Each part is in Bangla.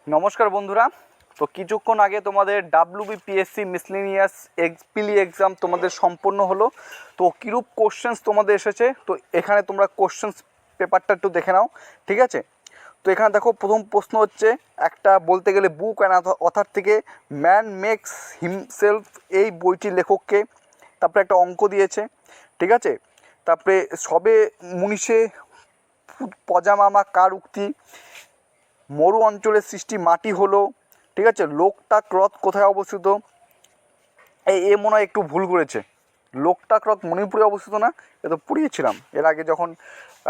নমস্কার বন্ধুরা। তো কিছুক্ষণ আগে তোমাদের ডাব্লিউবিপিএসসি মিসলেনিয়াস পিলি এক্সাম তোমাদের সম্পন্ন হলো। তো কীরূপ কোশ্চেন্স তোমাদের এসেছে, তো এখানে তোমরা কোশ্চেন্স পেপারটা একটু দেখে নাও, ঠিক আছে। তো এখানে দেখো, প্রথম প্রশ্ন হচ্ছে একটা বলতে গেলে বুক অ্যান্ড অথার থেকে, ম্যান মেক্স হিমসেলফ, এই বইটির লেখককে। তারপরে একটা অঙ্ক দিয়েছে, ঠিক আছে। তারপরে সবে মুনিশে পজামামা কার উক্তি, মরু অঞ্চলের সৃষ্টি মাটি হলো, ঠিক আছে। লোকটাক হ্রদ কোথায় অবস্থিত, এ মনে হয় একটু ভুল করেছে। লোকটাক হ্রদ মণিপুরে অবস্থিত না, এ তো পড়িয়েছিলাম এর আগে যখন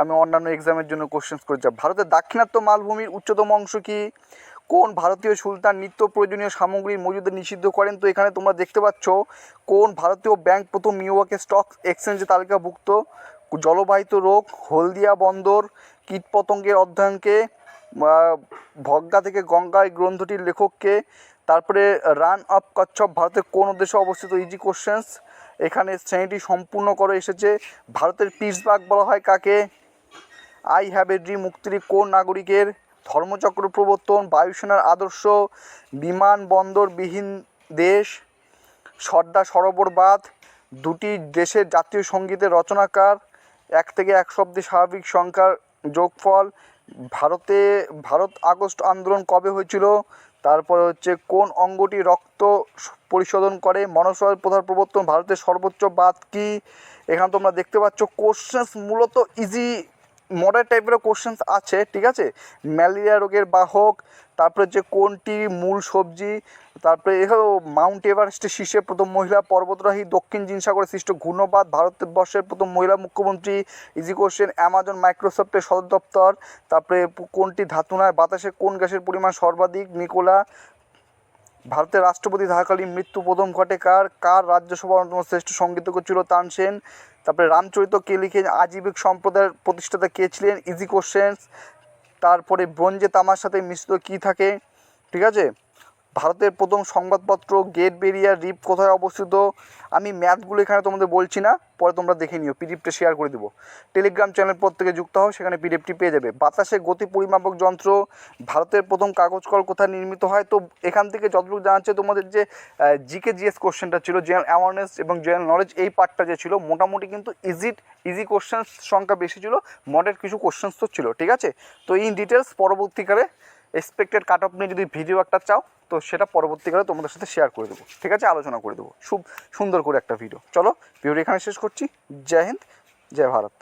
আমি অন্যান্য এক্সামের জন্য কোশ্চেন্স করেছিলাম। ভারতের দাক্ষিণাত্য মালভূমির উচ্চতম অংশ কি, কোন ভারতীয় সুলতান নিত্য প্রয়োজনীয় সামগ্রীর মজুদ নিষিদ্ধ করেন। তো এখানে তোমরা দেখতে পাচ্ছ কোন ভারতীয় ব্যাংক প্রথম মিওয়াকে স্টক এক্সচেঞ্জে তালিকাভুক্ত, জলবাহিত রোগ, হলদিয়া বন্দর, কীটপতঙ্গের অধ্যয়নকে, ভগ্গা থেকে গঙ্গা, এই গ্রন্থটির লেখককে। তারপরে রান অফ কচ্ছপ ভারতের কোন দেশে অবস্থিত, ইজি কোশ্চেন্স। এখানে শ্রেণীটি সম্পূর্ণ করে এসেছে, ভারতের পিটসবার্গ বলা হয় কাকে। আই হ্যাভ এ ড্রিম মুক্তির কোন নাগরিকের, ধর্মচক্র প্রবর্তন, বায়ুসেনার আদর্শ, বিমানবন্দরবিহীন দেশ, সর্দার সরোবর বাঁধ, দুটি দেশের জাতীয় সঙ্গীতের রচনাকার, 1 থেকে 100 অব্দি স্বাভাবিক সংখ্যার যোগফল, ভারত আগস্ট আন্দোলন কবে হয়েছিল। তারপরে হচ্ছে কোন অঙ্গটি রক্ত পরিশোধন করে, মনসা প্রধান প্রবর্তন, ভারতের সর্বোচ্চ বাঁধ কী। এখানে তোমরা দেখতে পাচ্ছ কোশ্চেন্স মূলত ইজি মডার্ন টাইপেরও কোশ্চেন্স আছে, ঠিক আছে। ম্যালেরিয়া রোগের বাহক, তারপরে যে কোনটি মূল সবজি, তারপরে এখানেও মাউন্ট এভারেস্টের শীর্ষে প্রথম মহিলা পর্বতারোহী, দক্ষিণ চীন সাগরে সৃষ্ট ঘূর্ণবাদ, ভারতবর্ষের প্রথম মহিলা মুখ্যমন্ত্রী, ইজি কোশ্চেন। অ্যামাজন মাইক্রোসফটের সদর দপ্তর, তারপরে কোনটি ধাতু নয়, বাতাসে কোন গ্যাসের পরিমাণ সর্বাধিক, নিকোলা। ভারতের রাষ্ট্রপতি থাকাকালীন মৃত্যু প্রথম ঘটে কার রাজ্যসভার অন্যতম শ্রেষ্ঠ সঙ্গীতজ্ঞ ছিল তানসেন। তারপরে রামচরিত কে লিখে, আজীবিক সম্প্রদায়ের প্রতিষ্ঠাতা কে ছিলেন, ইজি কোশ্চেন্স। তারপরে ব্রোঞ্জে তামার সাথে মিশ্রিত কী থাকে, ঠিক আছে। ভারতের প্রথম সংবাদপত্র গেট বেরিয়ার রিপ কোথায় অবস্থিত। আমি ম্যাথগুলো এখানে তোমাদের বলছি না, পরে তোমরা দেখে নিও, পিডিএফটা শেয়ার করে দেবো। টেলিগ্রাম চ্যানেল পর থেকে যুক্ত হও, সেখানে পিডিএফটি পেয়ে যাবে। বাতাসে গতি পরিমাপক যন্ত্র, ভারতের প্রথম কাগজ কল কোথায় নির্মিত হয়। তো এখান থেকে যতটুকু জানাচ্ছে তোমাদের যে জিকে জিএস কোশ্চেনটা ছিল, জেনারেল অ্যাওয়ারনেস এবং জেনারেল নলেজ, এই পার্টটা যে ছিল মোটামুটি কিন্তু ইজি কোশ্চেন্স সংখ্যা বেশি ছিল, মডেল কিছু কোশ্চেন্স তো ছিল, ঠিক আছে। তো ইন ডিটেলস পরবর্তীকালে এক্সপেক্টেড কাট অফ নিয়ে যদি ভিডিও একটা চাও, তো সেটা পরবর্তীকালে তোমাদের সাথে শেয়ার করে দেবো, ঠিক আছে, আলোচনা করে দেবো খুব সুন্দর করে একটা ভিডিও। চলো ভিডিওটি এখানে শেষ করছি। জয় হিন্দ, জয় ভারত।